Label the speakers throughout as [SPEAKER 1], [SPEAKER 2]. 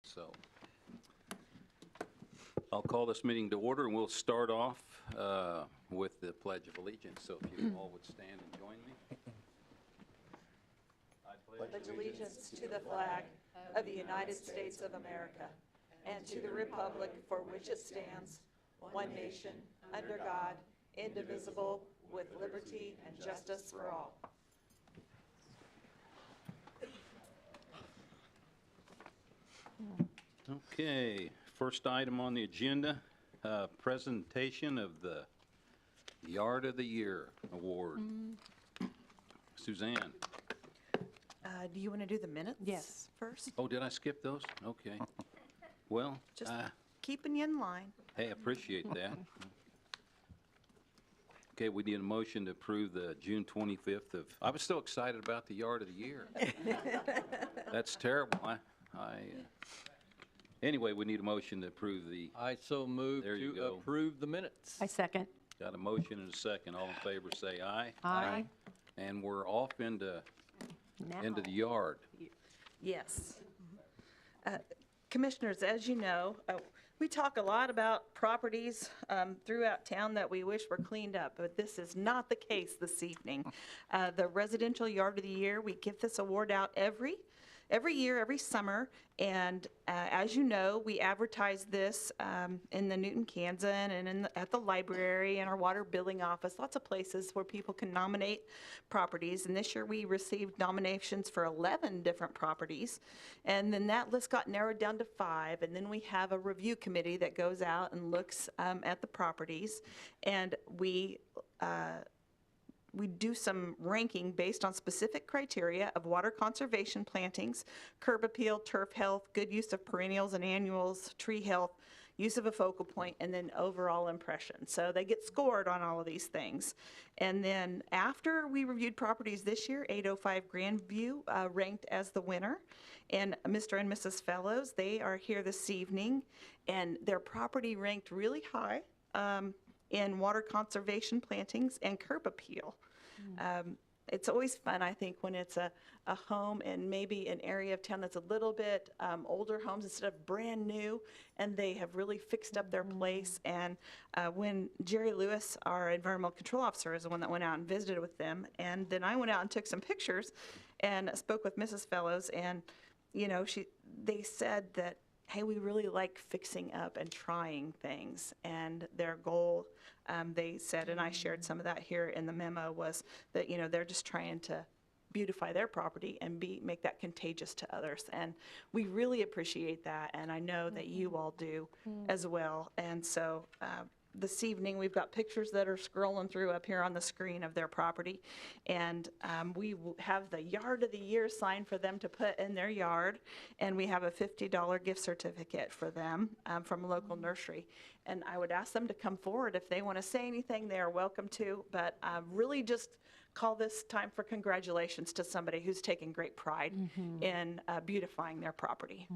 [SPEAKER 1] So I'll call this meeting to order, and we'll start off with the Pledge of Allegiance. So if you all would stand and join me. I
[SPEAKER 2] Pledge allegiance to the flag of the United States of America and to the republic for which it stands, one nation, under God, indivisible, with liberty and justice for all.
[SPEAKER 1] Okay, first item on the agenda, presentation of the Yard of the Year Award. Suzanne.
[SPEAKER 2] Do you want to do the minutes?
[SPEAKER 3] Yes.
[SPEAKER 2] First?
[SPEAKER 1] Oh, did I skip those? Okay. Well,
[SPEAKER 2] Just keeping you in line.
[SPEAKER 1] hey, I appreciate that. Okay, we need a motion to approve the June 25th of, I was so excited about the Yard of the Year. That's terrible. Anyway, we need a motion to approve the,
[SPEAKER 4] I so move
[SPEAKER 1] There you
[SPEAKER 4] to
[SPEAKER 1] go.
[SPEAKER 4] approve the minutes.
[SPEAKER 3] I second.
[SPEAKER 1] got a motion and a second. All in favor say aye.
[SPEAKER 3] Aye.
[SPEAKER 1] And we're off into
[SPEAKER 3] Now.
[SPEAKER 1] the yard.
[SPEAKER 2] Yes. Commissioners, as you know, we talk a lot about properties throughout town that we wish were cleaned up, but this is not the case this evening. The Residential Yard of the Year, we give this award out every year, every summer, and as you know, we advertise this in the Newton Kansan and at the library and our water billing office, lots of places where people can nominate properties. And this year we received nominations for 11 different properties, and then that list got narrowed down to 5, and then we have a review committee that goes out and looks at the properties, and we do some ranking based on specific criteria of water conservation plantings, curb appeal, turf health, good use of perennials and annuals, tree health, use of a focal point, and then overall impression. So they get scored on all of these things. And then after we reviewed properties this year, 805 Grandview ranked as the winner. And Mr. and Mrs. Fellows, they are here this evening, and their property ranked really high in water conservation plantings and curb appeal. It's always fun, I think, when it's a home in maybe an area of town that's a little bit older homes instead of brand new, and they have really fixed up their place. And when Jerry Lewis, our environmental control officer, is the one that went out and visited with them, and then I went out and took some pictures and spoke with Mrs. Fellows, and you know, they said that, hey, we really like fixing up and trying things. And their goal, they said, and I shared some of that here in the memo, was that, you know, they're just trying to beautify their property and make that contagious to others. And we really appreciate that, and I know that you all do as well. And so this evening, we've got pictures that are scrolling through up here on the screen of their property. And we have the Yard of the Year sign for them to put in their yard. And we have a $50 gift certificate for them from a local nursery. And I would ask them to come forward if they want to say anything. They are welcome to. But really just call this time for congratulations to somebody who's taking great pride in beautifying their property.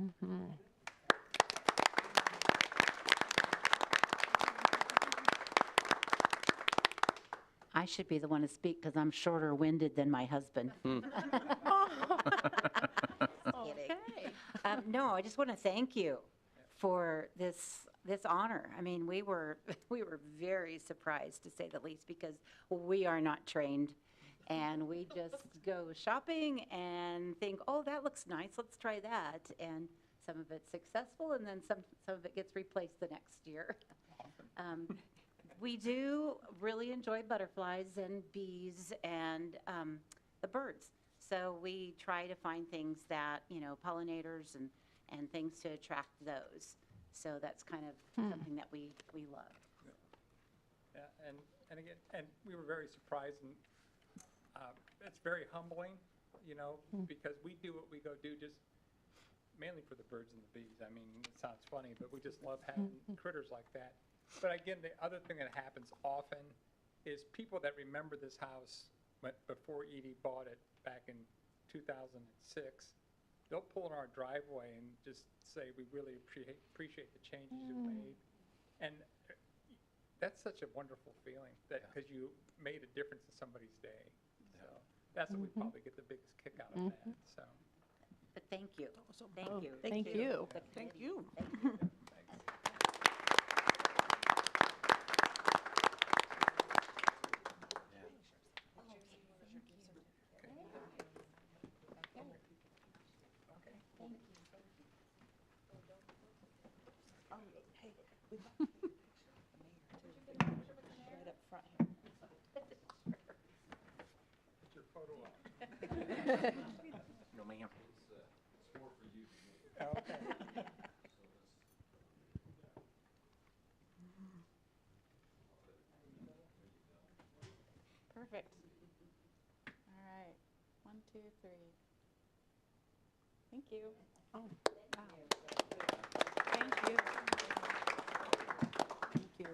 [SPEAKER 3] I should be the one to speak because I'm shorter-winded than my husband. No, I just want to thank you for this honor. I mean, we were very surprised, to say the least, because we are not trained, and we just go shopping and think, oh, that looks nice, let's try that. And some of it's successful, and then some of it gets replaced the next year. We do really enjoy butterflies and bees and the birds. So we try to find things that, you know, pollinators and things to attract those. So that's kind of something that we love.
[SPEAKER 5] Yeah, and again, and we were very surprised, and it's very humbling, you know, because we do what we go do just mainly for the birds and the bees. I mean, it sounds funny, but we just love having critters like that. But again, the other thing that happens often is people that remember this house before Edie bought it back in 2006, they'll pull in our driveway and just say, we really appreciate the changes you've made. And that's such a wonderful feeling, that because you made a difference in somebody's day. So that's what we probably get the biggest kick out of that. So.
[SPEAKER 3] But thank you. Thank you.
[SPEAKER 2] Thank
[SPEAKER 3] to
[SPEAKER 2] you.
[SPEAKER 3] the
[SPEAKER 2] Thank
[SPEAKER 3] committee.
[SPEAKER 2] you.
[SPEAKER 3] Thank you.
[SPEAKER 5] Get your photo up.
[SPEAKER 4] No, ma'am.
[SPEAKER 5] Okay.
[SPEAKER 6] Perfect. All right. 1, 2, 3. Thank you.
[SPEAKER 2] Oh, wow.
[SPEAKER 6] Thank you.
[SPEAKER 2] Thank you.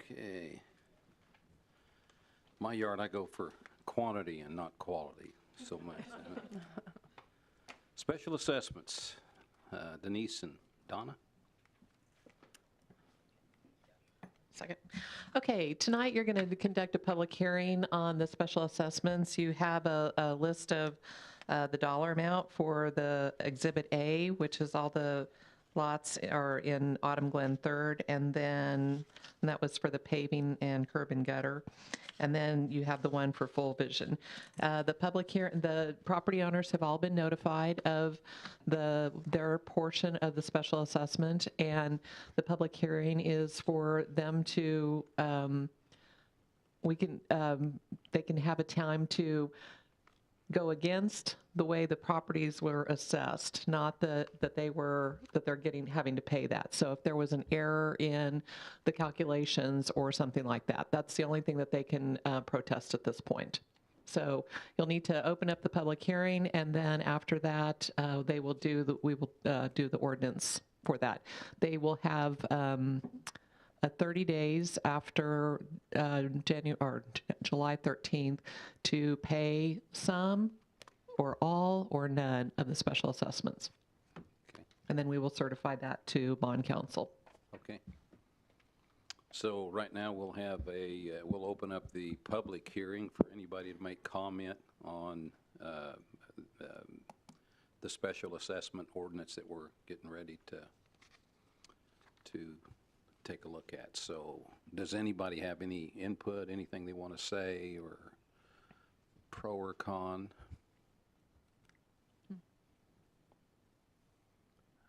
[SPEAKER 1] Okay. My yard, I go for quantity and not quality so much. Special assessments, Denise and Donna.
[SPEAKER 7] Second. Okay, tonight you're going to conduct a public hearing on the special assessments. You have a list of the dollar amount for the Exhibit A, which is all the lots are in Autumn Glen 3rd, and that was for the paving and curb and gutter. And then you have the one for full vision. The property owners have all been notified of their portion of the special assessment, and the public hearing is for them to, they can have a time to go against the way the properties were assessed, not that they're having to pay that. So if there was an error in the calculations or something like that, that's the only thing that they can protest at this point. So you'll need to open up the public hearing, and then after that, we will do the ordinance for that. They will have 30 days after July 13th to pay some or all or none of the special assessments.
[SPEAKER 1] Okay.
[SPEAKER 7] And then we will certify that to bond council.
[SPEAKER 1] Okay. So right now, we'll open up the public hearing for anybody to make comment on the special assessment ordinance that we're getting ready to take a look at. So does anybody have any input, anything they want to say, or pro or con?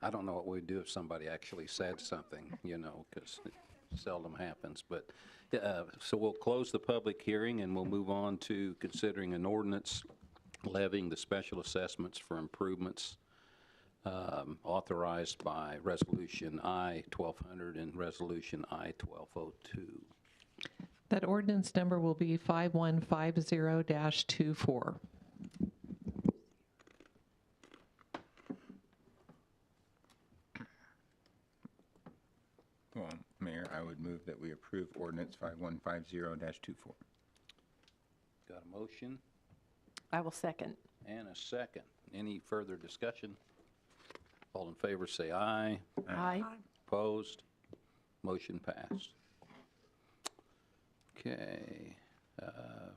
[SPEAKER 1] I don't know what we'd do if somebody actually said something, because it seldom happens. But, so we'll close the public hearing, and we'll move on to considering an ordinance levying the special assessments for improvements authorized by Resolution I-1200 and Resolution I-1202.
[SPEAKER 7] That ordinance number will be 5150-24.
[SPEAKER 4] Well, Mayor, I would move that we approve ordinance 5150-24.
[SPEAKER 1] Got a motion
[SPEAKER 6] I will second.
[SPEAKER 1] and a second. Any further discussion? All in favor say aye.
[SPEAKER 6] Aye.
[SPEAKER 1] Opposed? Motion passed. Okay.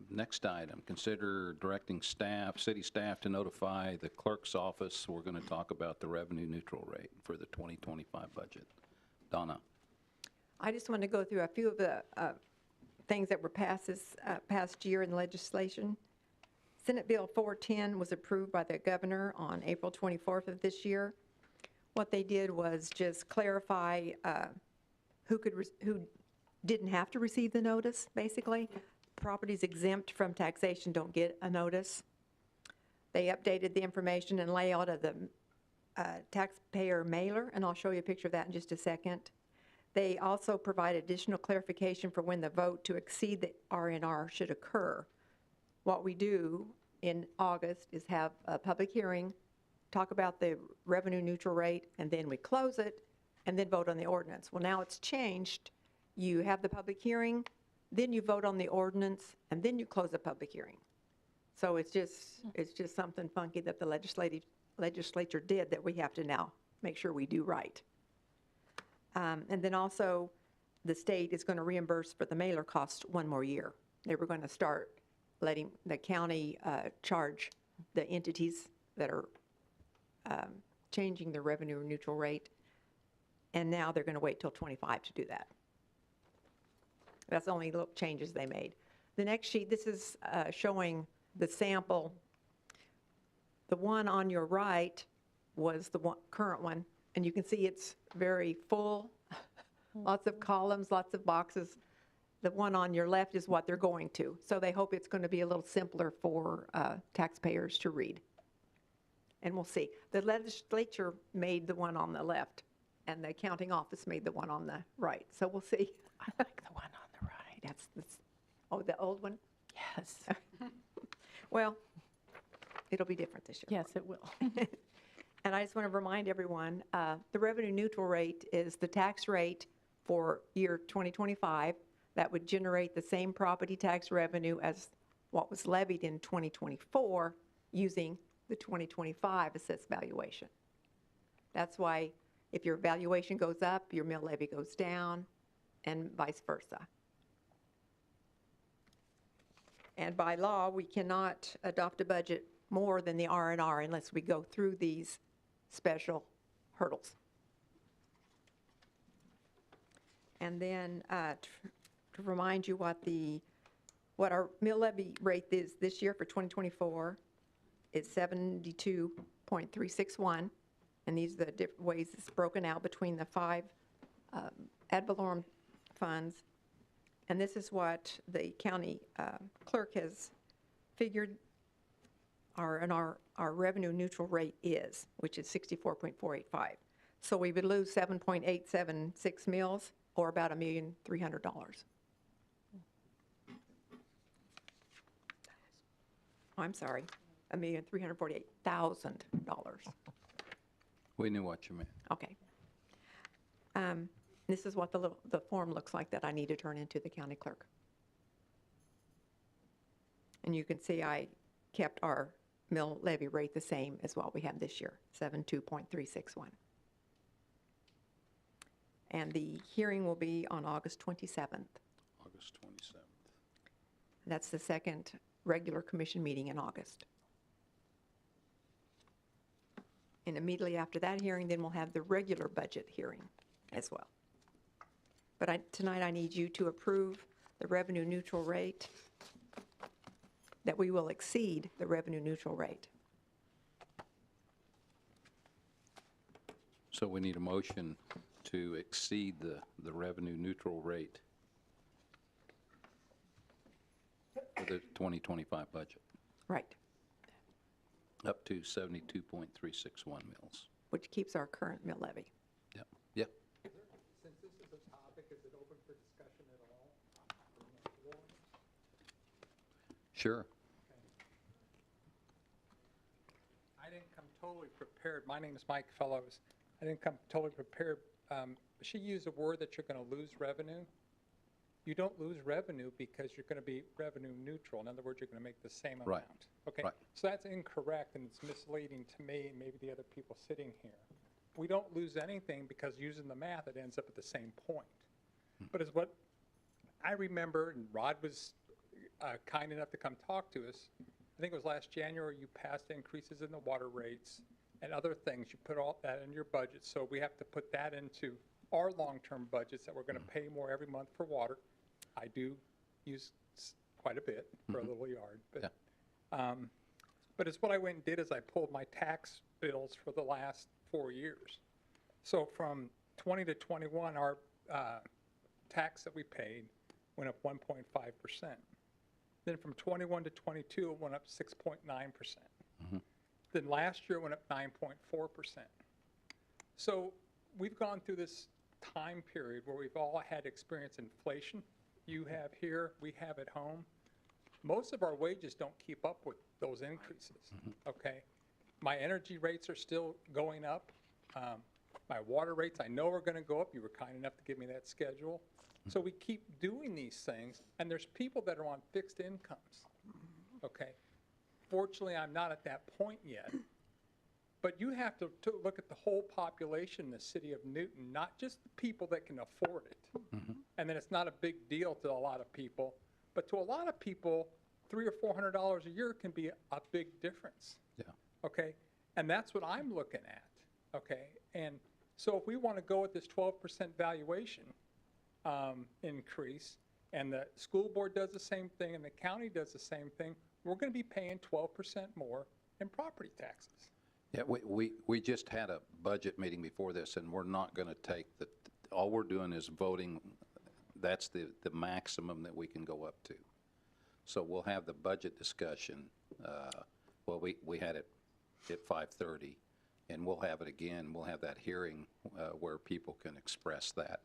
[SPEAKER 1] Next item, consider directing city staff to notify the clerk's office. We're going to talk about the revenue neutral rate for the 2025 budget. Donna?
[SPEAKER 8] I just want to go through a few of the things that were passed this past year in legislation. Senate Bill 410 was approved by the governor on April 24th of this year. What they did was just clarify who didn't have to receive the notice, basically. Properties exempt from taxation don't get a notice. They updated the information and layout of the taxpayer mailer, and I'll show you a picture of that in just a second. They also provide additional clarification for when the vote to exceed the R&R should occur. What we do in August is have a public hearing, talk about the revenue neutral rate, and then we close it, and then vote on the ordinance. Well, now it's changed. You have the public hearing, then you vote on the ordinance, and then you close the public hearing. So it's just something funky that the legislature did that we have to now make sure we do right. And then also, the state is going to reimburse for the mailer cost one more year. They were going to start letting the county charge the entities that are changing the revenue neutral rate, and now they're going to wait till 25 to do that. That's the only little changes they made. The next sheet, this is showing the sample. The one on your right was the current one, and you can see it's very full, lots of columns, lots of boxes. The one on your left is what they're going to. So they hope it's going to be a little simpler for taxpayers to read. And we'll see. The legislature made the one on the left, and the accounting office made the one on the right. So we'll see.
[SPEAKER 7] I like the one on the right.
[SPEAKER 8] Oh, the old one?
[SPEAKER 7] Yes.
[SPEAKER 8] Well, it'll be different this year.
[SPEAKER 7] Yes, it will.
[SPEAKER 8] And I just want to remind everyone, the revenue neutral rate is the tax rate for year 2025 that would generate the same property tax revenue as what was levied in 2024 using the 2025 assessed valuation. That's why if your valuation goes up, your mill levy goes down, and vice versa. And by law, we cannot adopt a budget more than the R&R unless we go through these special hurdles. And then to remind you what our mill levy rate is this year for 2024 is 72.361, and these are the different ways it's broken out between the 5 ad valorem funds. And this is what the county clerk has figured our revenue neutral rate is, which is 64.485. So we would lose 7.876 mills, or about $1,300,000. I'm sorry, $1,348,000.
[SPEAKER 1] We knew what you meant.
[SPEAKER 8] Okay. This is what the form looks like that I need to turn into the county clerk. And you can see I kept our mill levy rate the same as what we have this year, 72.361. And the hearing will be on August 27th.
[SPEAKER 1] August 27th.
[SPEAKER 8] That's the second regular commission meeting in August. And immediately after that hearing, then we'll have the regular budget hearing as well. But tonight I need you to approve the revenue neutral rate, that we will exceed the revenue neutral rate.
[SPEAKER 1] So we need a motion to exceed the revenue neutral rate for the 2025 budget,
[SPEAKER 8] Right.
[SPEAKER 1] up to 72.361 mils.
[SPEAKER 8] Which keeps our current mill levy.
[SPEAKER 1] Yep, yep.
[SPEAKER 5] Since this is a topic, is it open for discussion at all?
[SPEAKER 1] Sure.
[SPEAKER 5] I didn't come totally prepared. My name is Mike Fellows. I didn't come totally prepared. She used a word that you're going to lose revenue. You don't lose revenue because you're going to be revenue neutral. In other words, you're going to make the same amount.
[SPEAKER 1] Right.
[SPEAKER 5] Okay.
[SPEAKER 1] Right.
[SPEAKER 5] So that's incorrect, and it's misleading to me and maybe the other people sitting here. We don't lose anything because using the math, it ends up at the same point. But as what I remember, and Rod was kind enough to come talk to us, I think it was last January, you passed increases in the water rates and other things. You put all that in your budget. So we have to put that into our long-term budgets that we're going to pay more every month for water. I do use quite a bit for a little yard. But, but it's what I went and did is I pulled my tax bills for the last 4 years. So from 20 to 21, our tax that we paid went up 1.5%. Then from 21 to 22, it went up 6.9%. Then last year it went up 9.4%. So we've gone through this time period where we've all had experienced inflation. You have here, we have at home. Most of our wages don't keep up with those increases, okay? My energy rates are still going up. My water rates, I know are going to go up. You were kind enough to give me that schedule. So we keep doing these things, and there's people that are on fixed incomes, okay? Fortunately, I'm not at that point yet, But you have to look at the whole population in the city of Newton, not just the people that can afford it. And then it's not a big deal to a lot of people, but to a lot of people, $300 or $400 a year can be a big difference.
[SPEAKER 1] Yeah.
[SPEAKER 5] Okay, and that's what I'm looking at. Okay, and so if we want to go with this 12% valuation increase, and the school board does the same thing, and the county does the same thing, we're going to be paying 12% more in property taxes.
[SPEAKER 1] Yeah, we just had a budget meeting before this, and we're not going to take all we're doing is voting, that's the maximum that we can go up to. So we'll have the budget discussion, well, we had it at 5:30, and we'll have it again, we'll have that hearing where people can express that.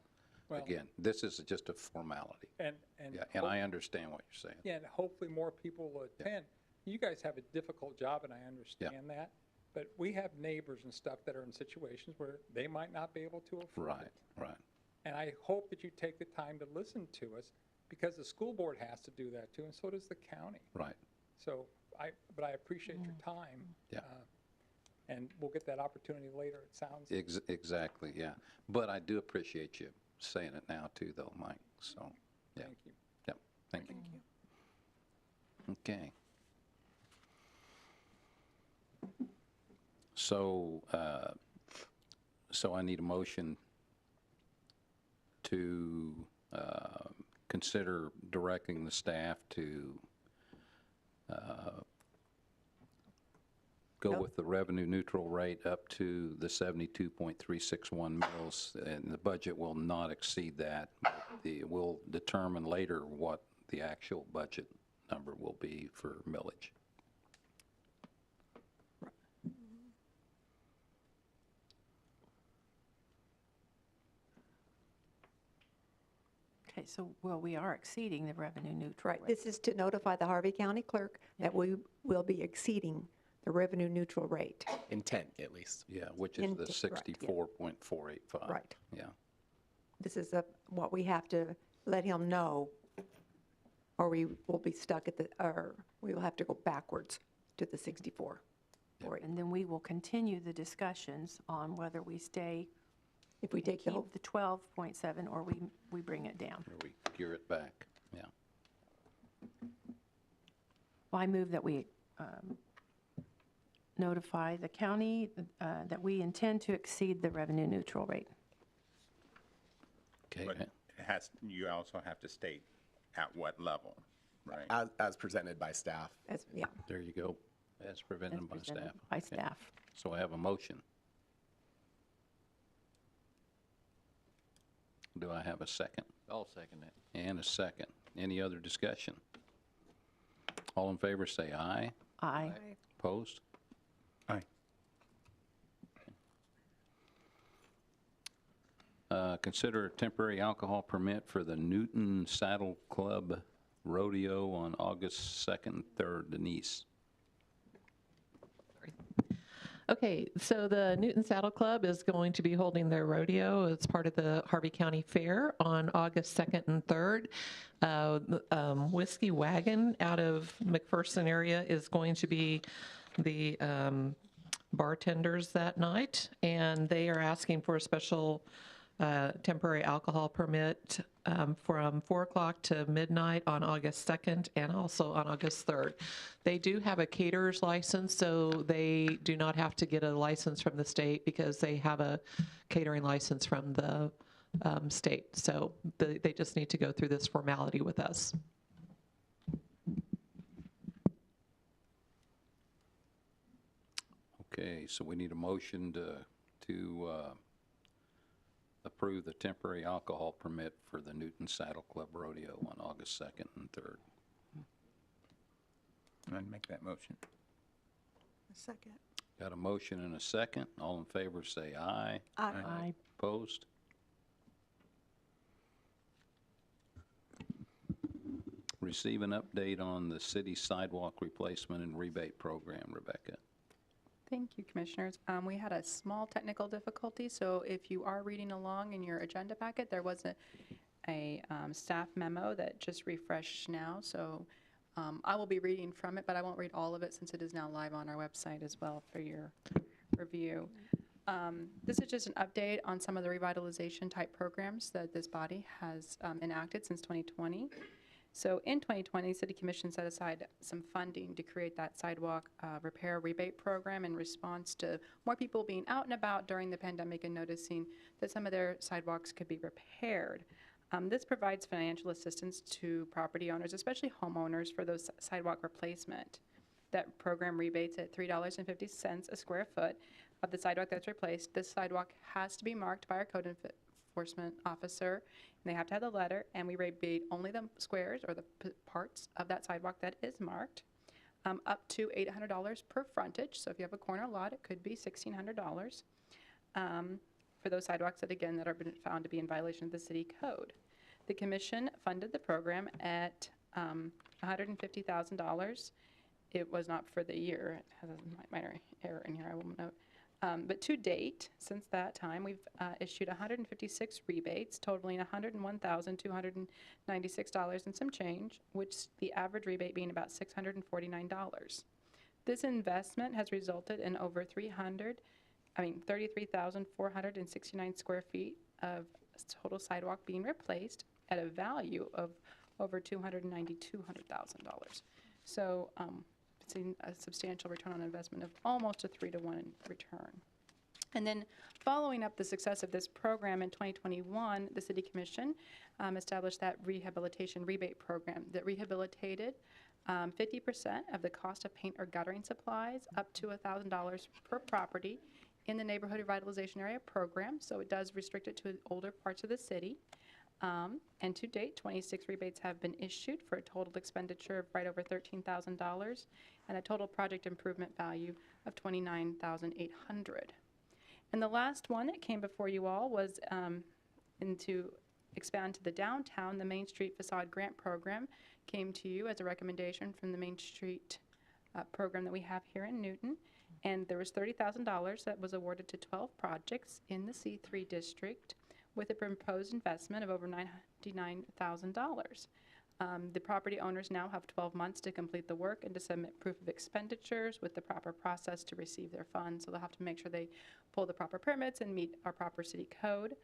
[SPEAKER 5] Well,
[SPEAKER 1] Again, this is just a formality.
[SPEAKER 5] And
[SPEAKER 1] Yeah, and I understand what you're saying.
[SPEAKER 5] yeah, and hopefully more people will attend. You guys have a difficult job, and I understand that, but we have neighbors and stuff that are in situations where they might not be able to afford
[SPEAKER 1] Right,
[SPEAKER 5] it.
[SPEAKER 1] right.
[SPEAKER 5] And I hope that you take the time to listen to us, because the school board has to do that too, and so does the county.
[SPEAKER 1] Right.
[SPEAKER 5] So but I appreciate your time.
[SPEAKER 1] Yeah.
[SPEAKER 5] And we'll get that opportunity later, it sounds.
[SPEAKER 1] Exactly, yeah. But I do appreciate you saying it now too, though, Mike, so, yeah.
[SPEAKER 5] Thank you.
[SPEAKER 1] Yep, thank you. Okay. So, so I need a motion to consider directing the staff to go with the revenue neutral rate up to the 72.361 mils, and the budget will not exceed that. We'll determine later what the actual budget number will be for millage.
[SPEAKER 9] Okay, so, well, we are exceeding the revenue neutral
[SPEAKER 8] Right,
[SPEAKER 9] rate.
[SPEAKER 8] this is to notify the Harvey County Clerk that we will be exceeding the revenue neutral rate.
[SPEAKER 10] Intent, at least.
[SPEAKER 1] Yeah, which is the
[SPEAKER 8] Right, yeah.
[SPEAKER 1] 64.485.
[SPEAKER 8] Right.
[SPEAKER 1] Yeah,
[SPEAKER 8] This is what we have to let him know, or we will be stuck at or we will have to go backwards to the 64.
[SPEAKER 9] And then we will continue the discussions on whether we stay,
[SPEAKER 8] If we take the whole,
[SPEAKER 9] keep the 12.7, or we bring it down.
[SPEAKER 1] or we gear it back, yeah.
[SPEAKER 9] Well, I move that we notify the county that we intend to exceed the revenue neutral rate.
[SPEAKER 1] Okay,
[SPEAKER 4] But you also have to state at what level, right?
[SPEAKER 10] As presented by staff.
[SPEAKER 8] yeah.
[SPEAKER 1] there you go, as
[SPEAKER 9] As
[SPEAKER 1] presented by
[SPEAKER 9] presented
[SPEAKER 1] staff.
[SPEAKER 9] By
[SPEAKER 1] Okay.
[SPEAKER 9] staff.
[SPEAKER 1] So I have a motion. Do I have a second?
[SPEAKER 11] I'll second it.
[SPEAKER 1] And a second. Any other discussion? All in favor, say aye.
[SPEAKER 9] Aye.
[SPEAKER 1] Opposed?
[SPEAKER 4] Aye.
[SPEAKER 1] Consider a temporary alcohol permit for the Newton Saddle Club Rodeo on August 2nd and 3rd. Denise?
[SPEAKER 7] Okay, so the Newton Saddle Club is going to be holding their rodeo as part of the Harvey County Fair on August 2nd and 3rd. Whiskey Wagon out of McPherson area is going to be the bartenders that night, and they are asking for a special temporary alcohol permit from 4 o'clock to midnight on August 2nd and also on August 3rd. They do have a caterer's license, so they do not have to get a license from the state because they have a catering license from the state. So they just need to go through this formality with us.
[SPEAKER 1] Okay, so we need a motion to approve the temporary alcohol permit for the Newton Saddle Club Rodeo on August 2nd and 3rd.
[SPEAKER 4] I'd make that motion.
[SPEAKER 2] Second.
[SPEAKER 1] Got a motion and a second. All in favor, say aye.
[SPEAKER 9] Aye.
[SPEAKER 1] Opposed? Receive an update on the city sidewalk replacement and rebate program, Rebecca.
[SPEAKER 6] Thank you, Commissioners. We had a small technical difficulty, so if you are reading along in your agenda packet, there was a staff memo that just refreshed now, so I will be reading from it, but I won't read all of it since it is now live on our website as well for your review. This is just an update on some of the revitalization type programs that this body has enacted since 2020. So in 2020, City Commission set aside some funding to create that sidewalk repair rebate program in response to more people being out and about during the pandemic and noticing that some of their sidewalks could be repaired. This provides financial assistance to property owners, especially homeowners, for those sidewalk replacement. That program rebates at $3.50 a square foot of the sidewalk that's replaced. This sidewalk has to be marked by our code enforcement officer, and they have to have the letter, and we rebate only the squares or the parts of that sidewalk that is marked, up to $800 per frontage. So if you have a corner lot, it could be $1,600 for those sidewalks that, again, that are been found to be in violation of the city code. The commission funded the program at $150,000. It was not for the year. It has a minor error in here, I will note. But to date, since that time, we've issued 156 rebates totaling $101,296 and some change, which the average rebate being about $649. This investment has resulted in over 33,469 square feet of total sidewalk being replaced at a value of over $200,000. So it's a substantial return on investment of almost a 3-to-1 return. And then following up the success of this program in 2021, the City Commission established that rehabilitation rebate program that rehabilitated 50% of the cost of paint or guttering supplies up to $1,000 per property in the neighborhood revitalization area program. So it does restrict it to older parts of the city. And to date, 26 rebates have been issued for a total expenditure of right over $13,000 and a total project improvement value of $29,800. And the last one that came before you all was to expand to the downtown. The Main Street Facade Grant Program came to you as a recommendation from the Main Street program that we have here in Newton. And there was $30,000 that was awarded to 12 projects in the C3 district, with a proposed investment of over $99,000. The property owners now have 12 months to complete the work and to submit proof of expenditures with the proper process to receive their funds. So they'll have to make sure they pull the proper permits and meet our proper city code.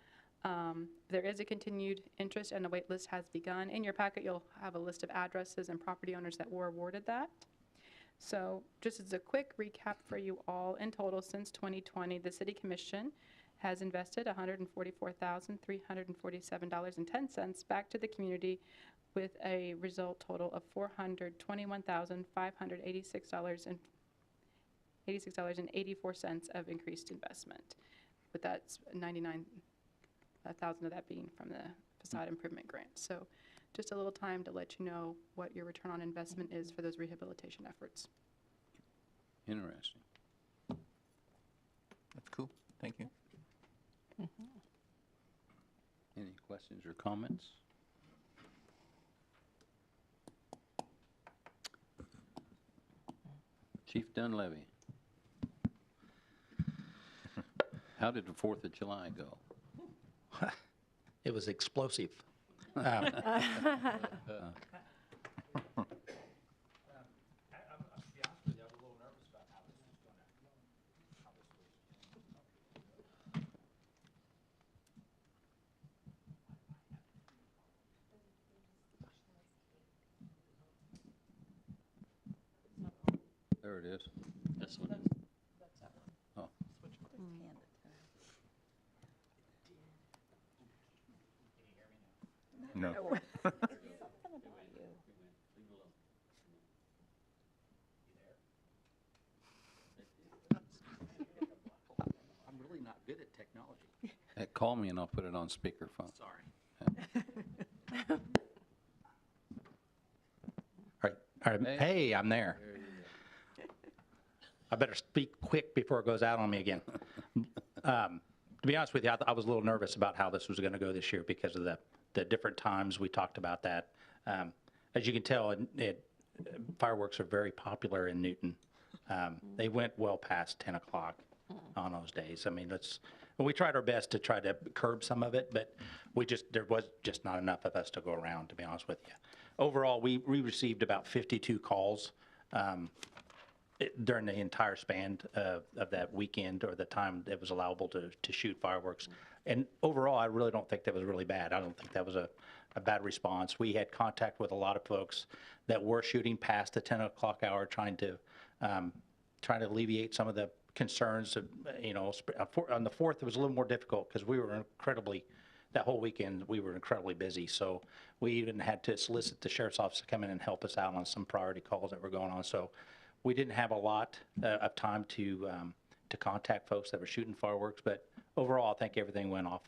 [SPEAKER 6] There is a continued interest and a wait list has begun. In your packet, you'll have a list of addresses and property owners that were awarded that. So just as a quick recap for you all, in total since 2020, the City Commission has invested $144,347.10 back to the community, with a result total of $421,586.84 of increased investment. With that, $99,000 of that being from the facade improvement grant. So just a little time to let you know what your return on investment is for those rehabilitation efforts.
[SPEAKER 1] Interesting.
[SPEAKER 4] That's cool. Thank you.
[SPEAKER 1] Any questions or comments? Chief Dunleavy. How did the 4th of July go?
[SPEAKER 11] It was explosive.
[SPEAKER 1] There it is.
[SPEAKER 11] This one.
[SPEAKER 1] Oh.
[SPEAKER 4] No.
[SPEAKER 11] I'm really not good at technology.
[SPEAKER 1] Hey, call me and I'll put it on speakerphone.
[SPEAKER 11] Sorry.
[SPEAKER 12] All right. Hey, I'm there. I better speak quick before it goes out on me again. To be honest with you, I was a little nervous about how this was going to go this year because of the different times we talked about that. As you can tell, fireworks are very popular in Newton. They went well past 10 o'clock on those days. I mean, we tried our best to try to curb some of it, but there was just not enough of us to go around, to be honest with you. Overall, we received about 52 calls during the entire span of that weekend or the time that was allowable to shoot fireworks. And overall, I really don't think that was really bad. I don't think that was a bad response. We had contact with a lot of folks that were shooting past the 10 o'clock hour, trying to alleviate some of the concerns of, on the 4th, it was a little more difficult because we were that whole weekend, we were incredibly busy. So we even had to solicit the sheriff's office to come in and help us out on some priority calls that were going on. So we didn't have a lot of time to contact folks that were shooting fireworks, but overall, I think everything went off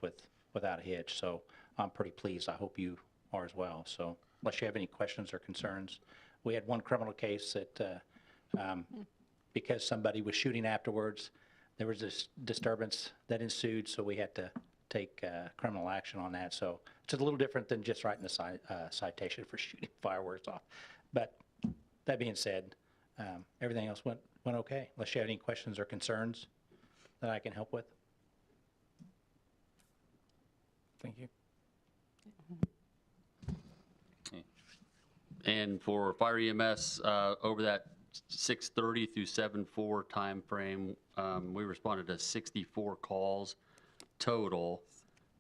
[SPEAKER 12] without a hitch. So I'm pretty pleased. I hope you are as well. So unless you have any questions or concerns, we had one criminal case that because somebody was shooting afterwards, there was this disturbance that ensued, so we had to take criminal action on that. So it's a little different than just writing a citation for shooting fireworks off. But that being said, everything else went okay, unless you have any questions or concerns that I can help with.
[SPEAKER 5] Thank you.
[SPEAKER 13] And for fire EMS, over that 6:30 through 7:04 timeframe, we responded to 64 calls total,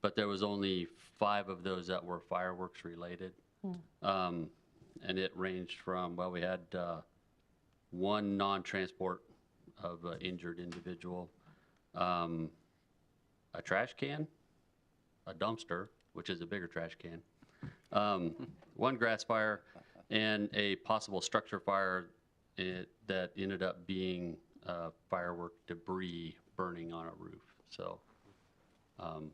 [SPEAKER 13] but there was only 5 of those that were fireworks related. And it ranged from, well, we had 1 non-transport of an injured individual, a trash can, a dumpster, which is a bigger trash can, 1 grass fire, and a possible structure fire that ended up being firework debris burning on a roof. So I'm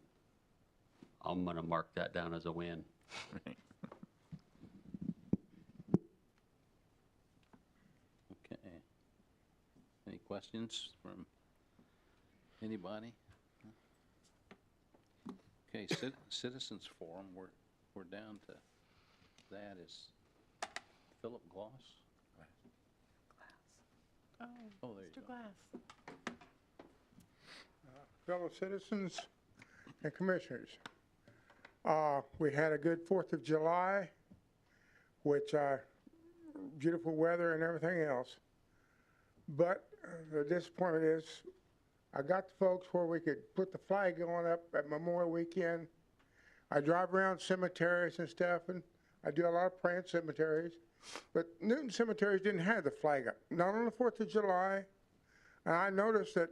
[SPEAKER 13] going to mark that down as a win.
[SPEAKER 1] Okay. Any questions from anybody? Okay, citizens forum, we're down to that. Is Philip Gloss? Oh, there you go.
[SPEAKER 14] Fellow citizens and commissioners, we had a good 4th of July, which beautiful weather and everything else. But the disappointment is I got the folks where we could put the flag going up at Memorial Weekend. I drive around cemeteries and stuff, and I do a lot of praying cemeteries. But Newton cemeteries didn't have the flag up, not on the 4th of July. And I noticed that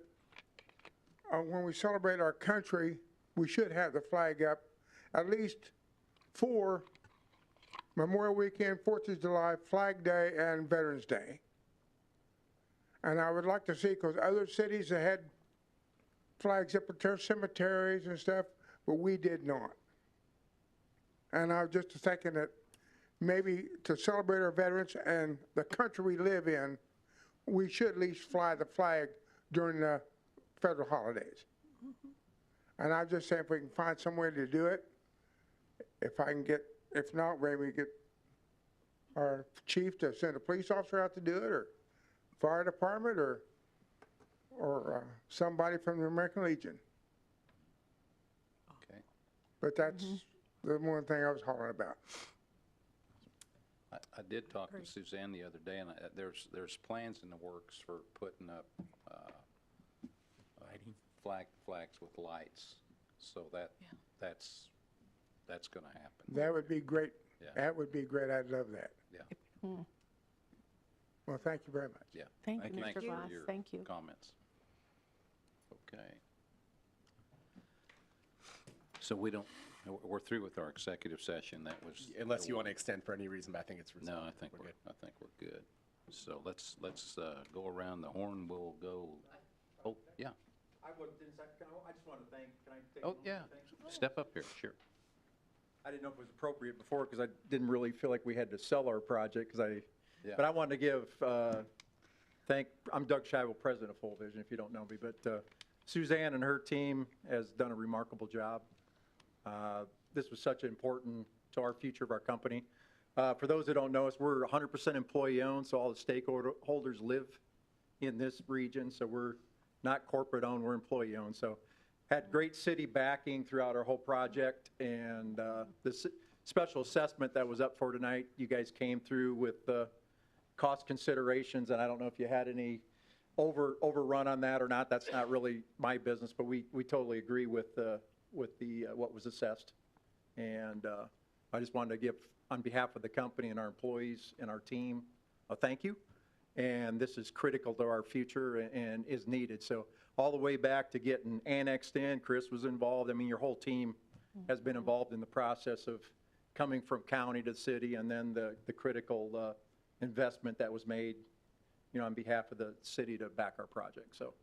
[SPEAKER 14] when we celebrate our country, we should have the flag up at least for Memorial Weekend, 4th of July, Flag Day, and Veterans Day. And I would like to see, because other cities that had flags up at their cemeteries and stuff, but we did not. And I was just thinking that maybe to celebrate our veterans and the country we live in, we should at least fly the flag during the federal holidays. And I'm just saying if we can find some way to do it, if not, maybe we get our chief to send a police officer out to do it, or fire department, or somebody from the American Legion.
[SPEAKER 1] Okay.
[SPEAKER 14] But that's the one thing I was hollering about.
[SPEAKER 1] I did talk to Suzanne the other day, and there's plans in the works for putting up flags with lights, so that's going to happen.
[SPEAKER 14] That would be great.
[SPEAKER 1] Yeah.
[SPEAKER 14] That would be great. I'd love that.
[SPEAKER 1] Yeah.
[SPEAKER 14] Well, thank you very much.
[SPEAKER 1] Yeah.
[SPEAKER 9] Thank you,
[SPEAKER 1] Thanks
[SPEAKER 9] Mr.
[SPEAKER 1] for
[SPEAKER 9] Glass.
[SPEAKER 1] your
[SPEAKER 9] Thank you.
[SPEAKER 1] comments. Okay. So we're through with our executive session. That was.
[SPEAKER 10] Unless you want to extend for any reason, but I think it's resolved.
[SPEAKER 1] No, I think we're good. So let's go around the horn. We'll go. Oh, yeah.
[SPEAKER 15] I just want to thank, can I take a
[SPEAKER 1] Oh,
[SPEAKER 15] moment
[SPEAKER 1] yeah.
[SPEAKER 15] to thank?
[SPEAKER 1] Step up here, sure.
[SPEAKER 15] I didn't know if it was appropriate before because I didn't really feel like we had to sell our project
[SPEAKER 1] Yeah.
[SPEAKER 15] but I wanted to give, I'm Doug Shivel, president of Full Vision, if you don't know me, but Suzanne and her team has done a remarkable job. This was such important to our future of our company. For those that don't know us, we're 100% employee owned, so all the stakeholders live in this region, so we're not corporate owned, we're employee owned. So had great city backing throughout our whole project, and the special assessment that was up for tonight, you guys came through with cost considerations, and I don't know if you had any overrun on that or not. That's not really my business, but we totally agree with what was assessed. And I just wanted to give, on behalf of the company and our employees and our team, a thank you. And this is critical to our future and is needed. So all the way back to getting annexed in, Chris was involved. I mean, your whole team has been involved in the process of coming from county to city, and then the critical investment that was made, you know, on behalf of the city to back our project. So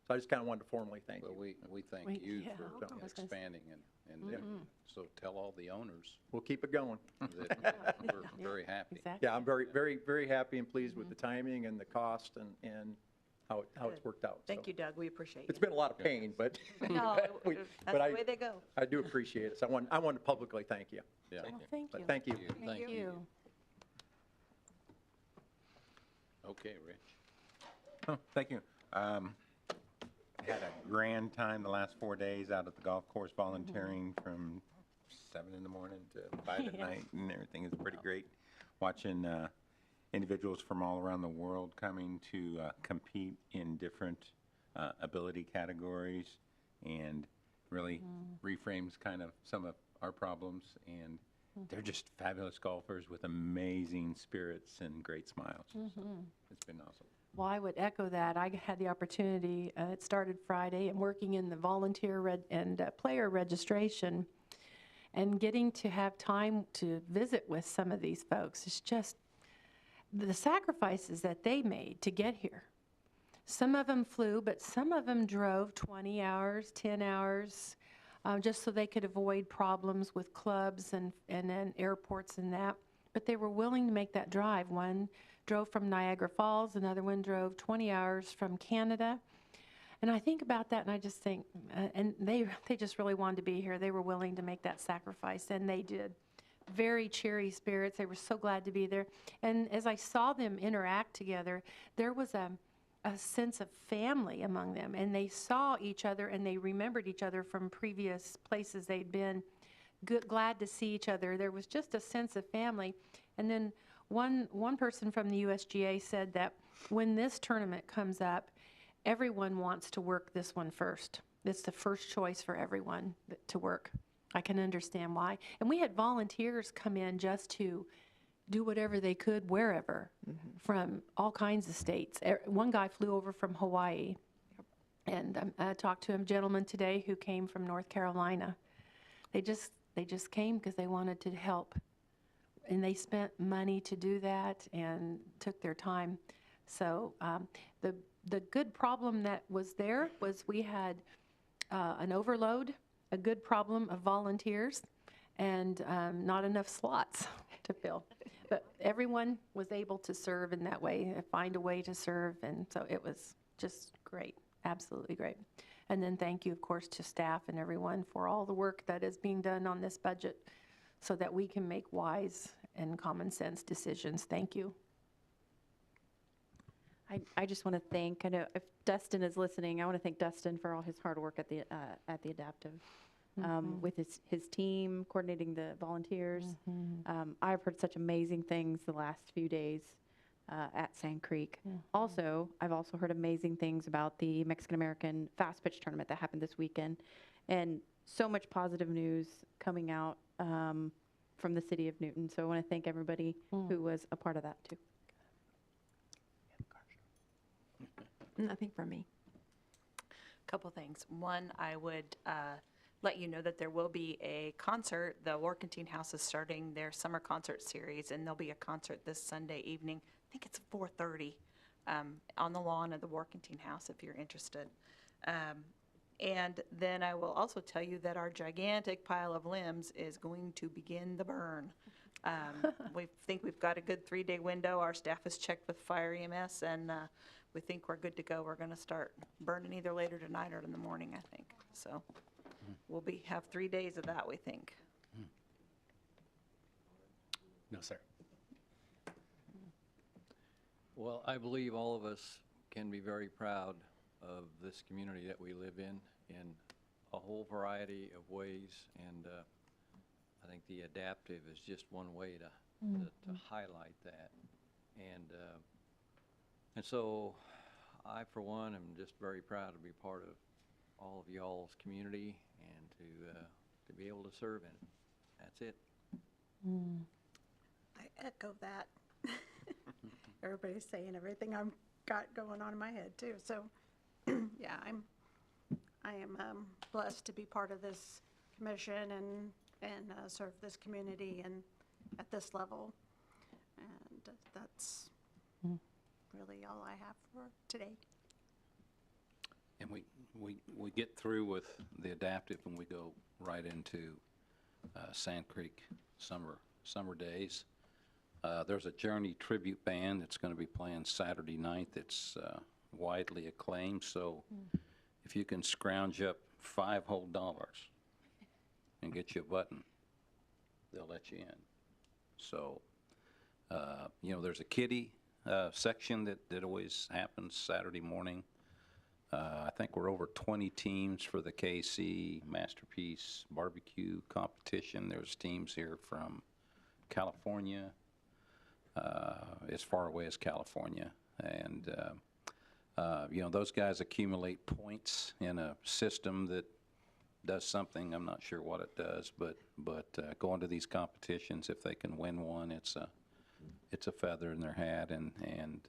[SPEAKER 15] I just kind of wanted to formally thank
[SPEAKER 1] Well,
[SPEAKER 15] you.
[SPEAKER 1] we thank you
[SPEAKER 9] yeah,
[SPEAKER 1] for
[SPEAKER 9] I was gonna say-
[SPEAKER 1] expanding, and so tell all the owners
[SPEAKER 15] We'll keep it going.
[SPEAKER 1] that we're very happy.
[SPEAKER 9] Exactly.
[SPEAKER 15] Yeah, I'm very, very, very happy and pleased with the timing and the cost and how it's worked out.
[SPEAKER 2] Thank
[SPEAKER 15] So
[SPEAKER 2] you, Doug, we appreciate
[SPEAKER 15] It's
[SPEAKER 2] you.
[SPEAKER 15] been a lot of pain, but
[SPEAKER 2] No,
[SPEAKER 15] we-
[SPEAKER 2] that's
[SPEAKER 15] but
[SPEAKER 2] the
[SPEAKER 15] I-
[SPEAKER 2] way they go.
[SPEAKER 15] I do appreciate it. So I want to publicly thank you.
[SPEAKER 1] Yeah.
[SPEAKER 9] Well, thank you.
[SPEAKER 15] But thank you.
[SPEAKER 9] Thank you.
[SPEAKER 1] Okay, Rich.
[SPEAKER 4] Oh, thank you. Had a grand time the last 4 days out at the golf course volunteering from 7 in the morning to 5 at night, and everything is pretty great. Watching individuals from all around the world coming to compete in different ability categories, and really reframes kind of some of our problems, and they're just fabulous golfers with amazing spirits and great smiles. So it's been awesome.
[SPEAKER 9] Well, I would echo that. I had the opportunity, it started Friday, and working in the volunteer and player registration, and getting to have time to visit with some of these folks. It's just the sacrifices that they made to get here. Some of them flew, but some of them drove 20 hours, 10 hours, just so they could avoid problems with clubs and airports and that. But they were willing to make that drive. One drove from Niagara Falls, another one drove 20 hours from Canada. And I think about that and I just think, and they just really wanted to be here. They were willing to make that sacrifice, and they did. Very cheery spirits. They were so glad to be there. And as I saw them interact together, there was a sense of family among them, and they saw each other and they remembered each other from previous places they'd been. Glad to see each other. There was just a sense of family. And then one person from the USGA said that when this tournament comes up, everyone wants to work this one first. It's the first choice for everyone to work. I can understand why. And we had volunteers come in just to do whatever they could, wherever, from all kinds of states. One guy flew over from Hawaii, and I talked to a gentleman today who came from North Carolina. They just came because they wanted to help. And they spent money to do that and took their time. So the good problem that was there was we had an overload, a good problem of volunteers, and not enough slots to fill. But everyone was able to serve in that way, find a way to serve, and so it was just great, absolutely great. And then thank you, of course, to staff and everyone for all the work that is being done on this budget so that we can make wise and common sense decisions. Thank you.
[SPEAKER 16] I just want to thank, I know if Dustin is listening, I want to thank Dustin for all his hard work at the Adaptive, with his team, coordinating the volunteers. I've heard such amazing things the last few days at Sand Creek. Also, I've also heard amazing things about the Mexican-American Fast Pitch Tournament that happened this weekend, and so much positive news coming out from the city of Newton. So I want to thank everybody who was a part of that too.
[SPEAKER 8] Nothing from me.
[SPEAKER 2] Couple things. One, I would let you know that there will be a concert. The Warkentine House is starting their summer concert series, and there'll be a concert this Sunday evening. I think it's 4:30 on the lawn of the Warkentine House if you're interested. And then I will also tell you that our gigantic pile of limbs is going to begin the burn. We think we've got a good 3-day window. Our staff has checked with Fire EMS, and we think we're good to go. We're going to start burning either later tonight or in the morning, I think. So we'll have 3 days of that, we think.
[SPEAKER 10] No, sir.
[SPEAKER 17] Well, I believe all of us can be very proud of this community that we live in a whole variety of ways, and I think the Adaptive is just one way to highlight that. And And so I, for one, am just very proud to be part of all of y'all's community and to be able to serve in it. That's it.
[SPEAKER 18] I echo that. Everybody's saying everything I've got going on in my head too. So, yeah, I am blessed to be part of this commission and serve this community and at this level. And that's really all I have for today.
[SPEAKER 1] And we get through with the adaptive and we go right into Sand Creek summer days. There's a Journey tribute band that's going to be playing Saturday night that's widely acclaimed. So if you can scrounge up $5 whole and get you a button, they'll let you in. So, there's a kiddie section that always happens Saturday morning. I think we're over 20 teams for the KC Masterpiece Barbecue competition. There's teams here from California, as far away as California. And, those guys accumulate points in a system that does something. I'm not sure what it does, but going to these competitions, if they can win one, it's a feather in their hat. And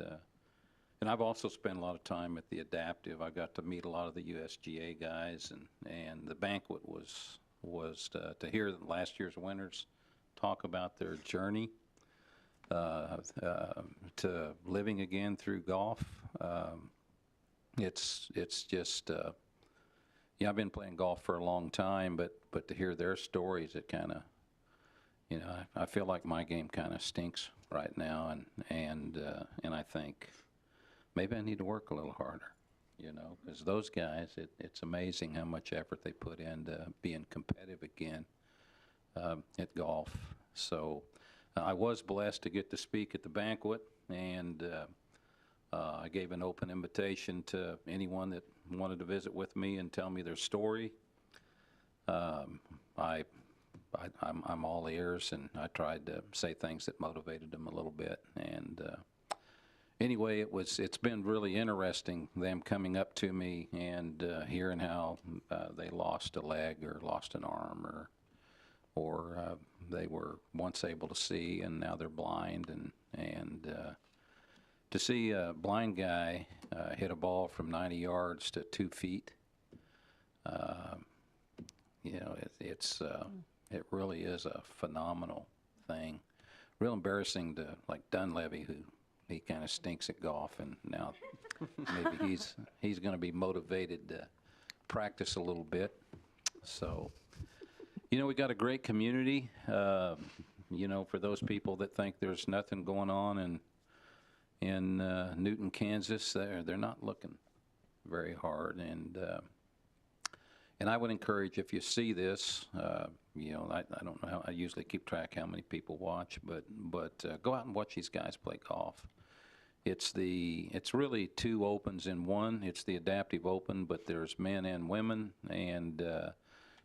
[SPEAKER 1] I've also spent a lot of time at the adaptive. I got to meet a lot of the USGA guys, and the banquet was to hear last year's winners talk about their journey to living again through golf. It's just I've been playing golf for a long time, but to hear their stories, it kind of, I feel like my game kind of stinks right now, and I think maybe I need to work a little harder, because those guys, it's amazing how much effort they put into being competitive again at golf. So I was blessed to get to speak at the banquet, and I gave an open invitation to anyone that wanted to visit with me and tell me their story. I'm all ears, and I tried to say things that motivated them a little bit. And anyway, it's been really interesting, them coming up to me and hearing how they lost a leg or lost an arm, or they were once able to see and now they're blind, and to see a blind guy hit a ball from 90 yards to 2 feet, it really is a phenomenal thing. Real embarrassing to, like Dunleavy, who he kind of stinks at golf, and now maybe he's going to be motivated to practice a little bit. So, we got a great community. For those people that think there's nothing going on in Newton, Kansas, they're not looking very hard. And I would encourage, if you see this, I don't know how, I usually keep track how many people watch, but go out and watch these guys play golf. It's really 2 opens in one. It's the Adaptive Open, but there's men and women, and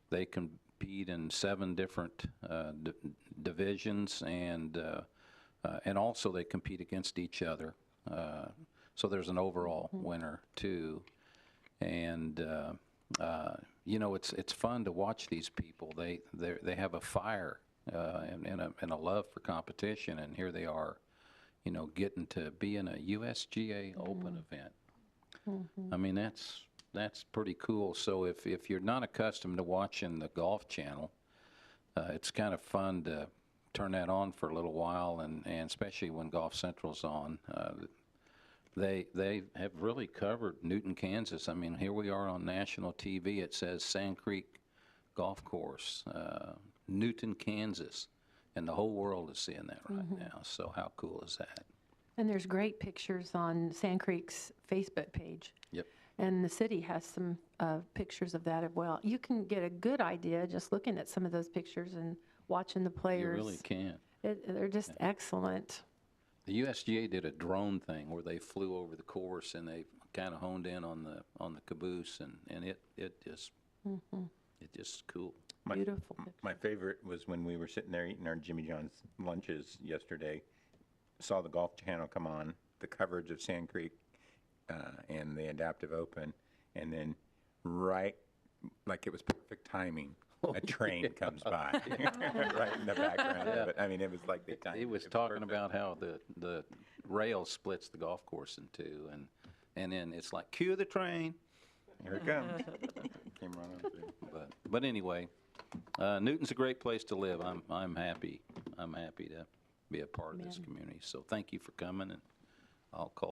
[SPEAKER 1] they compete in 7 different divisions, and also they compete against each other. So there's an overall winner too, and it's fun to watch these people. They have a fire and a love for competition, and here they are, getting to be in a USGA Open event. I mean, that's pretty cool. So if you're not accustomed to watching the Golf Channel, it's kind of fun to turn that on for a little while, and especially when Golf Central's on. They have really covered Newton, Kansas. I mean, here we are on national TV. It says Sand Creek Golf Course, Newton, Kansas, and the whole world is seeing that right now. So how cool is that?
[SPEAKER 9] And there's great pictures on Sand Creek's Facebook page.
[SPEAKER 1] Yep.
[SPEAKER 9] And the city has some pictures of that as well. You can get a good idea just looking at some of those pictures and watching the players.
[SPEAKER 1] You really can.
[SPEAKER 9] They're just excellent.
[SPEAKER 1] The USGA did a drone thing where they flew over the course and they kind of honed in on the caboose, and it just cool.
[SPEAKER 9] Beautiful.
[SPEAKER 4] My favorite was when we were sitting there eating our Jimmy John's lunches yesterday, saw the Golf Channel come on, the coverage of Sand Creek and the adaptive open, and then right, like it was perfect timing, a train comes by right in the background of it. I mean, it was like they timed it.
[SPEAKER 1] He was
[SPEAKER 4] It
[SPEAKER 1] talking
[SPEAKER 4] perfect.
[SPEAKER 1] about how the rail splits the golf course in two, and then it's like, cue the train.
[SPEAKER 4] Here it comes. Came running through.
[SPEAKER 1] But anyway, Newton's a great place to live. I'm happy to be a part of this community. So thank you for coming, and I'll call